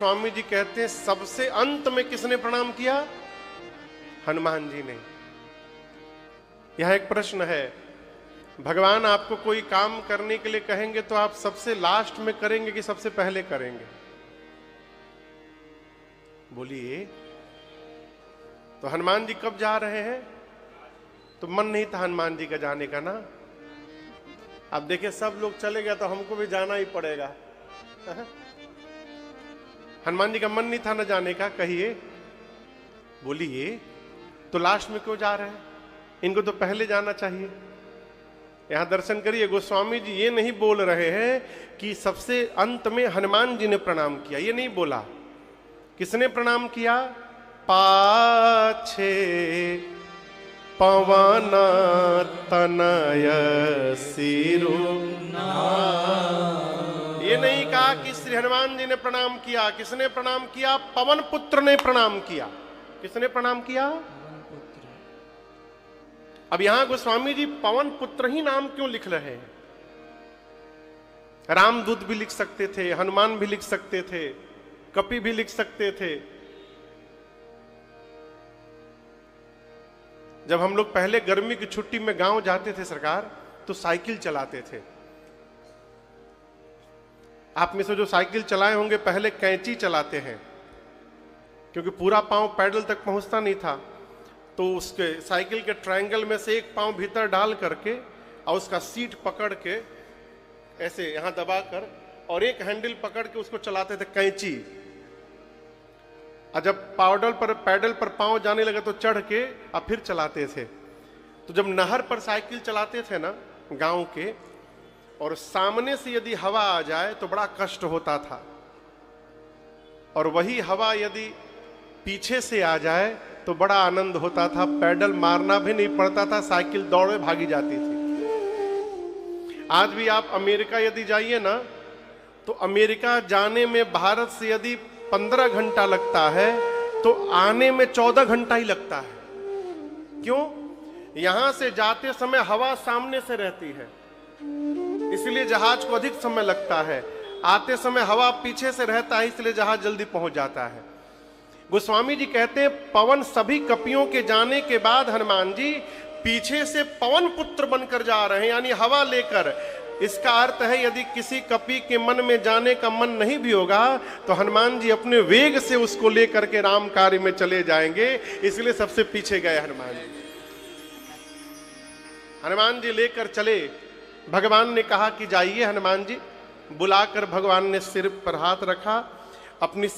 स्वामी जी कहते हैं सबसे अंत में किसने प्रणाम किया? हनुमान जी ने। यह एक प्रश्न है, भगवान आपको कोई काम करने के लिए कहेंगे तो आप सबसे लास्ट में करेंगे कि सबसे पहले करेंगे? बोलिए। तो हनुमान जी कब जा रहे हैं? तो मन नहीं था हनुमान जी का जाने का ना। अब देखिए सब लोग चले गए तो हमको भी जाना ही पड़ेगा। हनुमान जी का मन नहीं था ना जाने का, कहिए, बोलिए। तो लास्ट में क्यों जा रहे हैं? इनको तो पहले जाना चाहिए। यहां दर्शन करिए, गोस्वामी जी ये नहीं बोल रहे हैं कि सबसे अंत में हनुमान जी ने प्रणाम किया, ये नहीं बोला। किसने प्रणाम किया? पाछे पवन तनय सिरु। ये नहीं कहा कि श्री हनुमान जी ने प्रणाम किया। किसने प्रणाम किया? पवन पुत्र ने प्रणाम किया। किसने प्रणाम किया? अब यहां गोस्वामी जी पवन पुत्र ही नाम क्यों लिख रहे हैं? रामदूत भी लिख सकते थे, हनुमान भी लिख सकते थे, कपि भी लिख सकते थे। जब हम लोग पहले गर्मी की छुट्टी में गांव जाते थे सरकार, तो साइकिल चलाते थे। आप में से जो साइकिल चलाए होंगे पहले कैंची चलाते हैं, क्योंकि पूरा पांव पैडल तक पहुंचता नहीं था। तो उसके साइकिल के ट्रायंगल में से एक पांव भीतर डाल करके और उसका सीट पकड़ के ऐसे यहां दबाकर और एक हैंडल पकड़ के उसको चलाते थे, कैंची। और जब पैडल पर पांव जाने लगे तो चढ़ के और फिर चलाते थे। तो जब नहर पर साइकिल चलाते थे ना गांव के, और सामने से यदि हवा आ जाए तो बड़ा कष्ट होता था, और वही हवा यदि पीछे से आ जाए तो बड़ा आनंद होता था। पैडल मारना भी नहीं पड़ता था, साइकिल दौड़े भागी जाती थी। आज भी आप अमेरिका यदि जाइए ना, तो अमेरिका जाने में भारत से यदि 15 घंटा लगता है तो आने में 14 घंटा ही लगता है। क्यों? यहां से जाते समय हवा सामने से रहती है, इसलिए जहाज को अधिक समय लगता है। आते समय हवा पीछे से रहता है, इसलिए जहाज जल्दी पहुंच जाता है। गोस्वामी जी कहते हैं पवन सभी कपियों के जाने के बाद हनुमान जी पीछे से पवन पुत्र बनकर जा रहे हैं, यानी हवा लेकर। इसका अर्थ है यदि किसी कपि के मन में जाने का मन नहीं भी होगा तो हनुमान जी अपने वेग से उसको लेकर के राम कार्य में चले जाएंगे, इसलिए सबसे पीछे गए हनुमान जी। हनुमान जी लेकर चले। भगवान ने कहा कि जाइए हनुमान जी। बुलाकर भगवान ने सिर पर हाथ रखा, अपनी